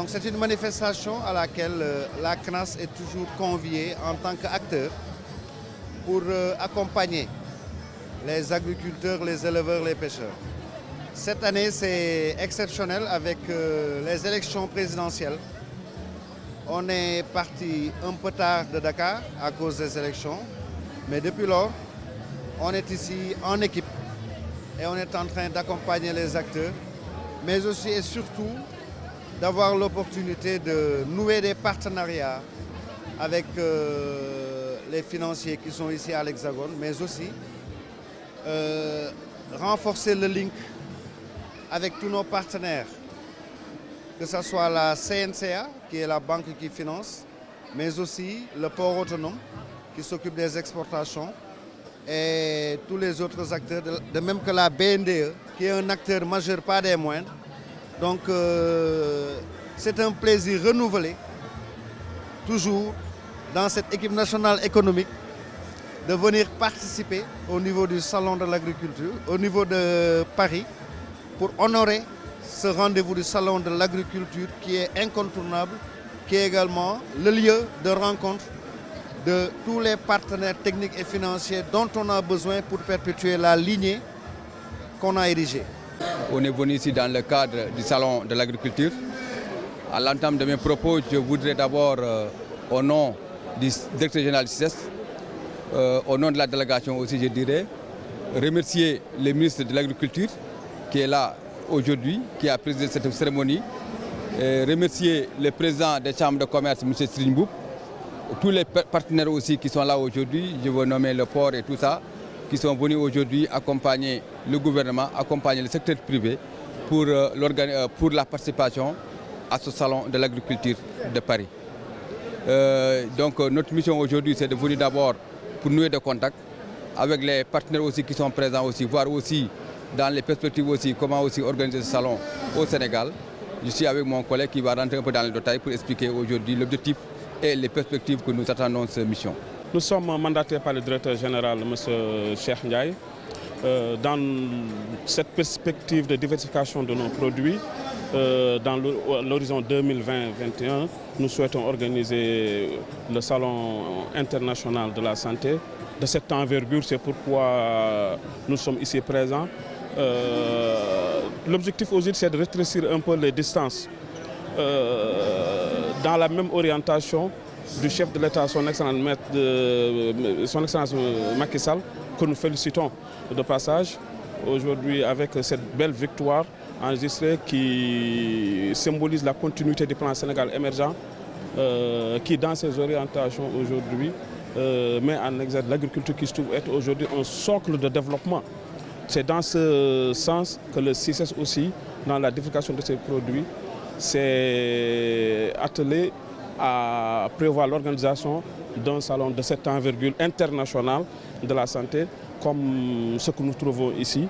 Donc c'est une manifestation à laquelle la CNAS est toujours conviée en tant qu'acteur pour accompagner les agriculteurs, les éleveurs, les pêcheurs. Cette année, c'est exceptionnel avec les élections présidentielles. On est parti un peu tard de Dakar à cause des élections, mais depuis lors, on est ici en équipe et on est en train d'accompagner les acteurs, mais aussi et surtout d'avoir l'opportunité de nouer des partenariats avec les financiers qui sont ici à l'Hexagone, mais aussi renforcer le link avec tous nos partenaires, que ce soit la CNCA, qui est la banque qui finance, mais aussi le port autonome, qui s'occupe des exportations, et tous les autres acteurs, de même que la BNDE, qui est un acteur majeur, pas des moindres. Donc c'est un plaisir renouvelé, toujours dans cette équipe nationale économique, de venir participer au niveau du Salon de l'agriculture, au niveau de Paris, pour honorer ce rendez-vous du Salon de l'agriculture qui est incontournable, qui est également le lieu de rencontre de tous les partenaires techniques et financiers dont on a besoin pour perpétuer la lignée qu'on a érigée. On est venu ici dans le cadre du Salon de l'agriculture. À l'entame de mes propos, je voudrais d'abord, au nom du directeur général du CICES, au nom de la délégation aussi, je dirais, remercier le ministre de l'Agriculture qui est là aujourd'hui, qui a présidé cette cérémonie, remercier le président des chambres de commerce, M. Stringbou, tous les partenaires aussi qui sont là aujourd'hui, je veux nommer le port et tout ça, qui sont venus aujourd'hui accompagner le gouvernement, accompagner le secteur privé pour la participation à ce salon de l'agriculture de Paris. Donc notre mission aujourd'hui, c'est de venir d'abord pour nouer des contacts avec les partenaires aussi qui sont présents aussi, voir aussi dans les perspectives aussi comment aussi organiser ce salon au Sénégal. Je suis avec mon collègue qui va rentrer un peu dans le détail pour expliquer aujourd'hui l'objectif et les perspectives que nous attendons de cette mission. Nous sommes mandatés par le directeur général, M. Cheikh Ndiaye, dans cette perspective de diversification de nos produits. Dans l'horizon 2020-2021, nous souhaitons organiser le Salon international de la santé de cette envergure. C'est pourquoi nous sommes ici présents. L'objectif aujourd'hui, c'est de rétrécir un peu les distances dans la même orientation du chef de l'État, son Excellence Macky Sall, que nous félicitons de passage aujourd'hui avec cette belle victoire enregistrée qui symbolise la continuité du plan Sénégal émergent, qui dans ses orientations aujourd'hui met en exergue l'agriculture qui se trouve être aujourd'hui un socle de développement. C'est dans ce sens que le CICES aussi, dans la divulgation de ses produits, s'est attelé à prévoir l'organisation d'un salon de cette envergure internationale de la santé, comme ce que nous trouvons ici.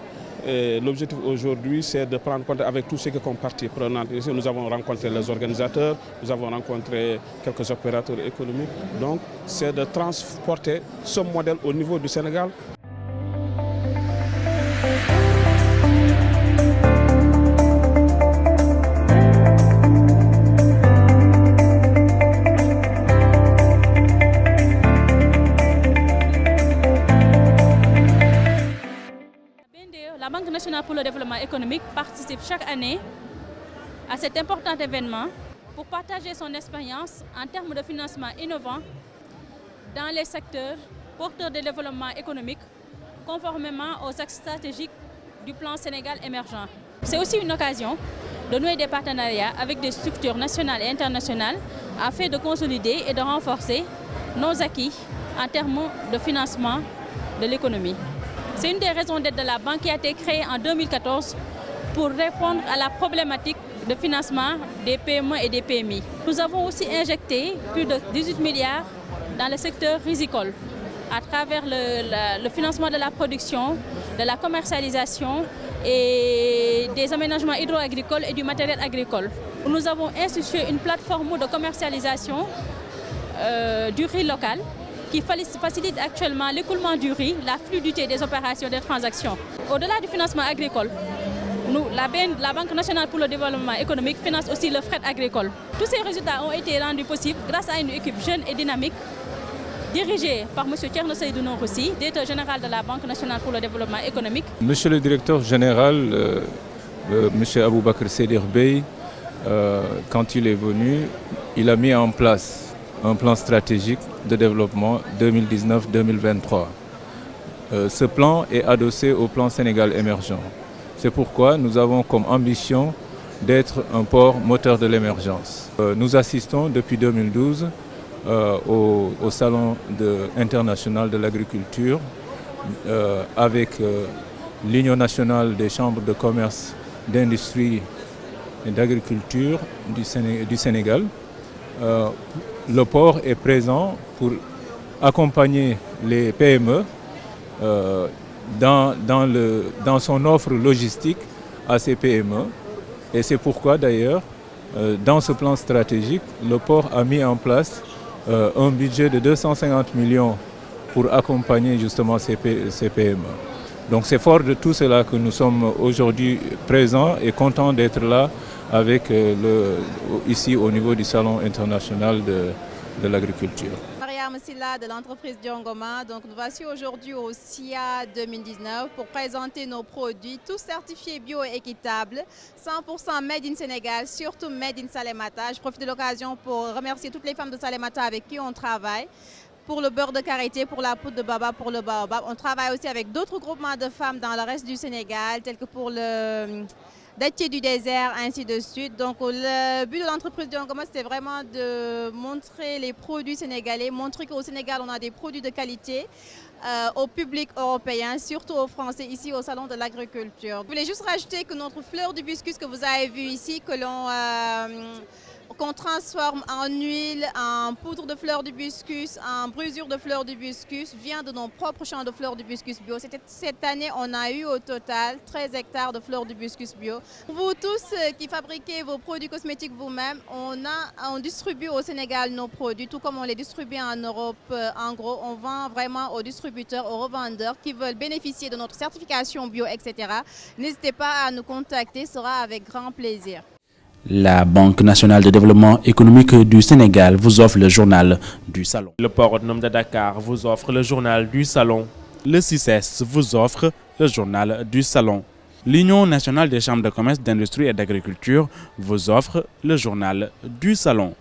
L'objectif aujourd'hui, c'est de prendre compte avec tous ceux qui sont partie prenante. Ici, nous avons rencontré les organisateurs, nous avons rencontré quelques opérateurs économiques. Donc, c'est de transporter ce modèle au niveau du Sénégal. La Banque nationale pour le développement économique participe chaque année à cet important événement pour partager son expérience en termes de financement innovant dans les secteurs porteurs de développement économique conformément aux axes stratégiques du plan Sénégal émergent. C'est aussi une occasion de nouer des partenariats avec des structures nationales et internationales afin de consolider et de renforcer nos acquis en termes de financement de l'économie. C'est une des raisons d'être de la banque qui a été créée en 2014 pour répondre à la problématique de financement des PME et des PMI. Nous avons aussi injecté plus de 18 milliards dans le secteur risicole à travers le financement de la production, de la commercialisation et des aménagements hydro-agricoles et du matériel agricole. Nous avons institué une plateforme de commercialisation du riz local qui facilite actuellement l'écoulement du riz, la fluidité des opérations des transactions. Au-delà du financement agricole, la Banque nationale pour le développement économique finance aussi le fret agricole. Tous ces résultats ont été rendus possibles grâce à une équipe jeune et dynamique dirigée par M. Thierno Seydou Nourroussi, directeur général de la Banque nationale pour le développement économique. Monsieur le directeur général, M. Aboubakr Sédir Bey, quand il est venu, il a mis en place un plan stratégique de développement 2019-2023. Ce plan est adossé au plan Sénégal émergent. C'est pourquoi nous avons comme ambition d'être un port moteur de l'émergence. Nous assistons depuis 2012 au Salon international de l'agriculture avec l'Union nationale des chambres de commerce, d'industrie et d'agriculture du Sénégal. Le port est présent pour accompagner les PME dans son offre logistique à ces PME. Et c'est pourquoi d'ailleurs, dans ce plan stratégique, le port a mis en place un budget de 250 millions pour accompagner justement ces PME. Donc c'est fort de tout cela que nous sommes aujourd'hui présents et contents d'être là avec ici au niveau du Salon international de l'agriculture. Mariam Silla de l'entreprise Diongoma. Donc nous voici aujourd'hui au SIA 2019 pour présenter nos produits, tous certifiés bio et équitables, 100% made in Sénégal, surtout made in Salémata. Je profite de l'occasion pour remercier toutes les femmes de Salémata avec qui on travaille. Pour le beurre de karité, pour la poudre de baba, pour le baobab. On travaille aussi avec d'autres groupements de femmes dans le reste du Sénégal, tels que pour le dattier du désert, ainsi de suite. Donc le but de l'entreprise Diongoma, c'était vraiment de montrer les produits sénégalais, montrer qu'au Sénégal, on a des produits de qualité au public européen, surtout aux Français, ici au Salon de l'agriculture. Je voulais juste rajouter que notre fleur d'hibiscus que vous avez vu ici, qu'on transforme en huile, en poudre de fleurs d'hibiscus, en brusure de fleurs d'hibiscus, vient de nos propres champs de fleurs d'hibiscus bio. Cette année, on a eu au total 13 hectares de fleurs d'hibiscus bio. Pour vous tous qui fabriquez vos produits cosmétiques vous-même, on distribue au Sénégal nos produits, tout comme on les distribue en Europe. En gros, on vend vraiment aux distributeurs, aux revendeurs qui veulent bénéficier de notre certification bio, etc. N'hésitez pas à nous contacter, ce sera avec grand plaisir. La Banque nationale de développement économique du Sénégal vous offre le journal du Salon. Le port autonome de Dakar vous offre le journal du Salon. Le CICES vous offre le journal du Salon. L'Union nationale des chambres de commerce, d'industrie et d'agriculture vous offre le journal du Salon.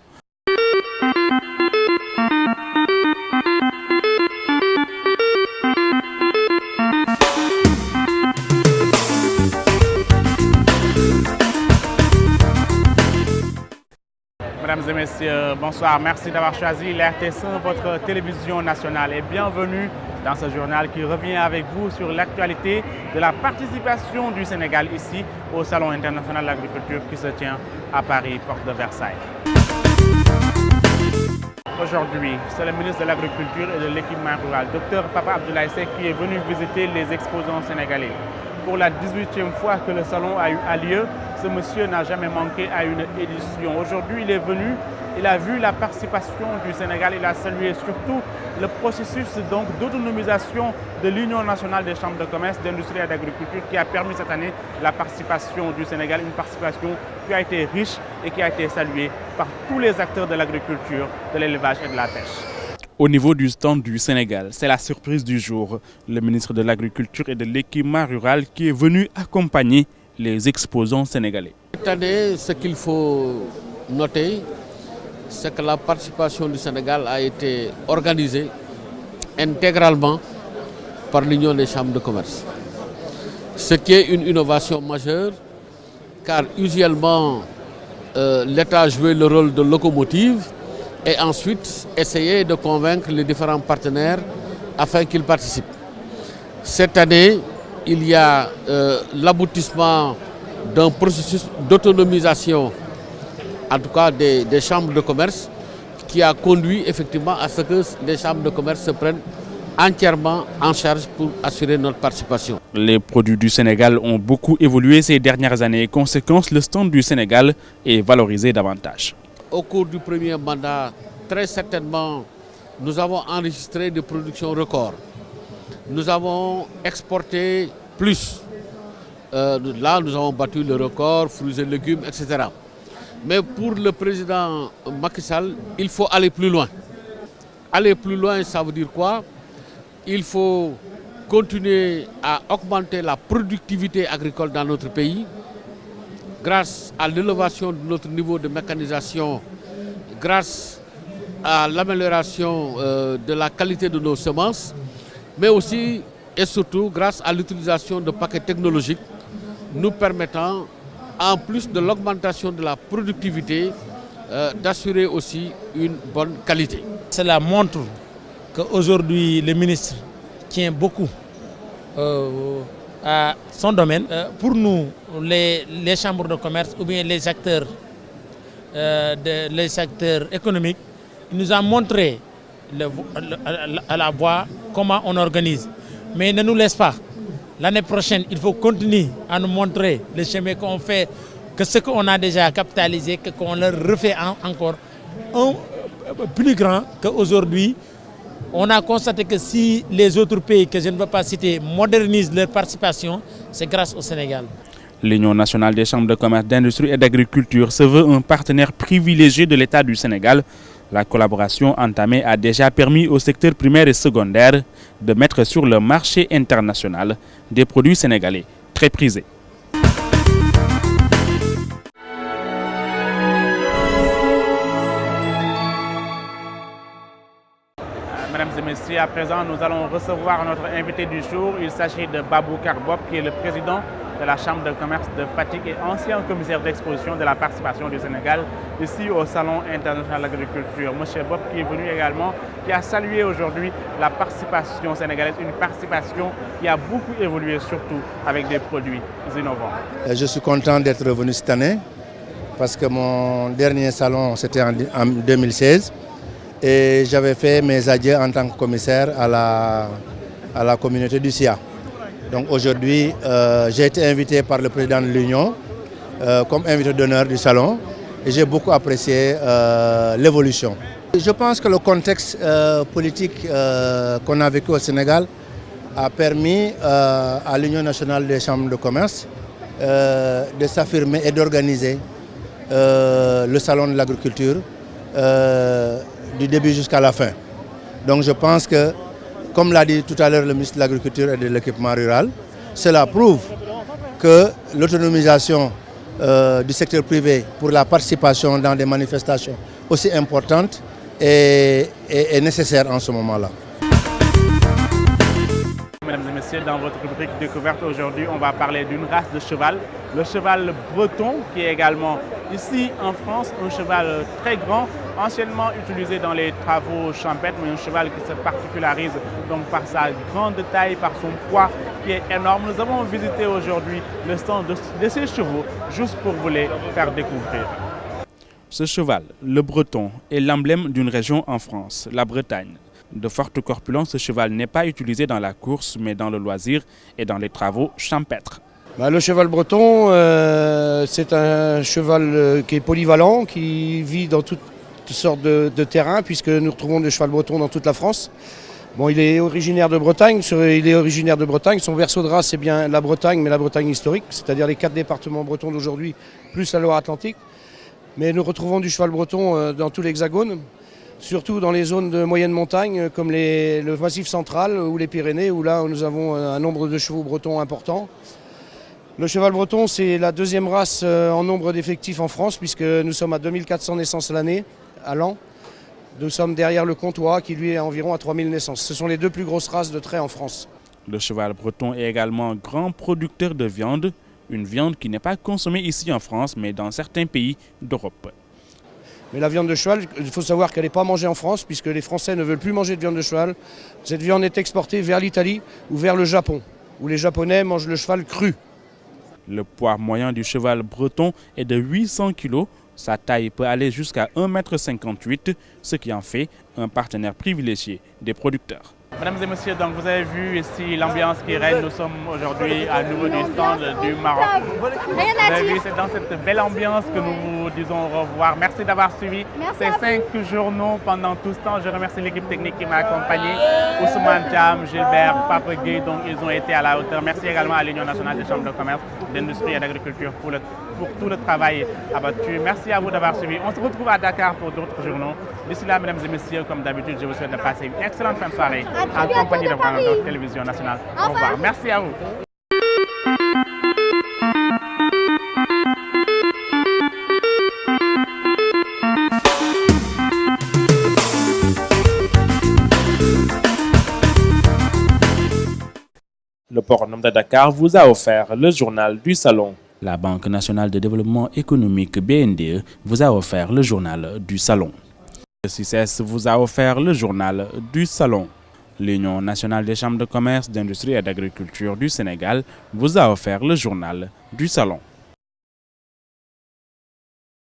Mesdames et messieurs, bonsoir. Merci d'avoir choisi l'RT1, votre télévision nationale. Et bienvenue dans ce journal qui revient avec vous sur l'actualité de la participation du Sénégal ici au Salon international de l'agriculture qui se tient à Paris, porte de Versailles. Aujourd'hui, c'est le ministre de l'Agriculture et de l'Équipement rural, Dr Papa Abdoulaye Seck, qui est venu visiter les exposants sénégalais. Pour la 18e fois que le salon a lieu, ce monsieur n'a jamais manqué à une édition. Aujourd'hui, il est venu, il a vu la participation du Sénégal, il a salué surtout le processus d'autonomisation de l'Union nationale des chambres de commerce, d'industrie et d'agriculture qui a permis cette année la participation du Sénégal, une participation qui a été riche et qui a été saluée par tous les acteurs de l'agriculture, de l'élevage et de la pêche. Au niveau du stand du Sénégal, c'est la surprise du jour. Le ministre de l'Agriculture et de l'Équipement rural qui est venu accompagner les exposants sénégalais. Cette année, ce qu'il faut noter, c'est que la participation du Sénégal a été organisée intégralement par l'Union des chambres de commerce. Ce qui est une innovation majeure, car usuellement l'État jouait le rôle de locomotive et ensuite essayer de convaincre les différents partenaires afin qu'ils participent. Cette année, il y a l'aboutissement d'un processus d'autonomisation, en tout cas des chambres de commerce, qui a conduit effectivement à ce que les chambres de commerce se prennent entièrement en charge pour assurer notre participation. Les produits du Sénégal ont beaucoup évolué ces dernières années. Conséquence, le stand du Sénégal est valorisé davantage. Au cours du premier mandat, très certainement, nous avons enregistré des productions records. Nous avons exporté plus Là, nous avons battu le record, fruits et légumes, etc. Mais pour le président Macky Sall, il faut aller plus loin. Aller plus loin, ça veut dire quoi? Il faut continuer à augmenter la productivité agricole dans notre pays grâce à l'élévation de notre niveau de mécanisation, grâce à l'amélioration de la qualité de nos semences, mais aussi et surtout grâce à l'utilisation de paquets technologiques nous permettant, en plus de l'augmentation de la productivité, d'assurer aussi une bonne qualité. Cela montre qu'aujourd'hui le ministre tient beaucoup à son domaine. Pour nous, les chambres de commerce ou bien les acteurs économiques, il nous a montré à la voie comment on organise. Mais ne nous laisse pas. L'année prochaine, il faut continuer à nous montrer le chemin qu'on fait, que ce qu'on a déjà capitalisé, qu'on le refait encore un plus grand qu'aujourd'hui. On a constaté que si les autres pays que je ne veux pas citer modernisent leur participation, c'est grâce au Sénégal. L'Union nationale des chambres de commerce, d'industrie et d'agriculture se veut un partenaire privilégié de l'État du Sénégal. La collaboration entamée a déjà permis au secteur primaire et secondaire de mettre sur le marché international des produits sénégalais très prisés. Mesdames et messieurs, à présent, nous allons recevoir notre invité du jour. Il s'agit de Baboucar Bob, qui est le président de la Chambre de commerce de Fatick et ancien commissaire d'exposition de la participation du Sénégal ici au Salon international de l'agriculture. Monsieur Bob qui est venu également, qui a salué aujourd'hui la participation sénégalaise, une participation qui a beaucoup évolué, surtout avec des produits innovants. Je suis content d'être revenu cette année parce que mon dernier salon c'était en 2016 et j'avais fait mes adieux en tant que commissaire à la communauté du SIA. Donc aujourd'hui, j'ai été invité par le président de l'Union comme invité d'honneur du salon et j'ai beaucoup apprécié l'évolution. Je pense que le contexte politique qu'on a vécu au Sénégal a permis à l'Union nationale des chambres de commerce de s'affirmer et d'organiser le salon de l'agriculture du début jusqu'à la fin. Donc je pense que, comme l'a dit tout à l'heure le ministre de l'Agriculture et de l'Équipement rural, cela prouve que l'autonomisation du secteur privé pour la participation dans des manifestations aussi importantes est nécessaire en ce moment-là. Mesdames et messieurs, dans votre rubrique découverte aujourd'hui, on va parler d'une race de cheval, le cheval breton, qui est également ici en France un cheval très grand, anciennement utilisé dans les travaux champêtres, mais un cheval qui se particularise donc par sa grande taille, par son poids qui est énorme. Nous avons visité aujourd'hui le stand de ces chevaux juste pour vous les faire découvrir. Ce cheval, le breton, est l'emblème d'une région en France, la Bretagne. De forte corpulence, ce cheval n'est pas utilisé dans la course, mais dans le loisir et dans les travaux champêtres. Le cheval breton, c'est un cheval qui est polyvalent, qui vit dans toutes sortes de terrains, puisque nous retrouvons des chevals bretons dans toute la France. Bon, il est originaire de Bretagne. Son berceau de race, c'est bien la Bretagne, mais la Bretagne historique, c'est-à-dire les 4 départements bretons d'aujourd'hui, plus la Loire-Atlantique. Mais nous retrouvons du cheval breton dans tout l'Hexagone, surtout dans les zones de moyenne montagne comme le Massif central ou les Pyrénées, où là nous avons un nombre de chevaux bretons important. Le cheval breton, c'est la deuxième race en nombre d'effectifs en France, puisque nous sommes à 2400 naissances l'année, à l'an. Nous sommes derrière le Comtois, qui lui est environ à 3000 naissances. Ce sont les 2 plus grosses races de trait en France. Le cheval breton est également grand producteur de viande, une viande qui n'est pas consommée ici en France, mais dans certains pays d'Europe. Mais la viande de cheval, il faut savoir qu'elle n'est pas mangée en France, puisque les Français ne veulent plus manger de viande de cheval. Cette viande est exportée vers l'Italie ou vers le Japon, où les Japonais mangent le cheval cru. Le poids moyen du cheval breton est de 800 kg. Sa taille peut aller jusqu'à 1,58 m, ce qui en fait un partenaire privilégié des producteurs. Mesdames et messieurs, donc vous avez vu ici l'ambiance qui règne. Nous sommes aujourd'hui à nouveau du stand du Maroc. Vous avez vu, c'est dans cette belle ambiance que nous vous disons au revoir. Merci d'avoir suivi ces 5 journaux pendant tout ce temps. Je remercie l'équipe technique qui m'a accompagné. Ousmane Thiam, Gilbert, Papa Gueye, donc ils ont été à la hauteur. Merci également à l'Union nationale des chambres de commerce, d'industrie et d'agriculture pour tout le travail abattu. Merci à vous d'avoir suivi. On se retrouve à Dakar pour d'autres journaux. D'ici là, mesdames et messieurs, comme d'habitude, je vous souhaite de passer une excellente fin de soirée en compagnie de votre télévision nationale. Au revoir. Merci à vous. Le Port autonome de Dakar vous a offert le journal du Salon. La Banque nationale de développement économique BNDE vous a offert le journal du Salon. Le CICES vous a offert le journal du Salon. L'Union nationale des chambres de commerce, d'industrie et d'agriculture du Sénégal vous a offert le journal du Salon.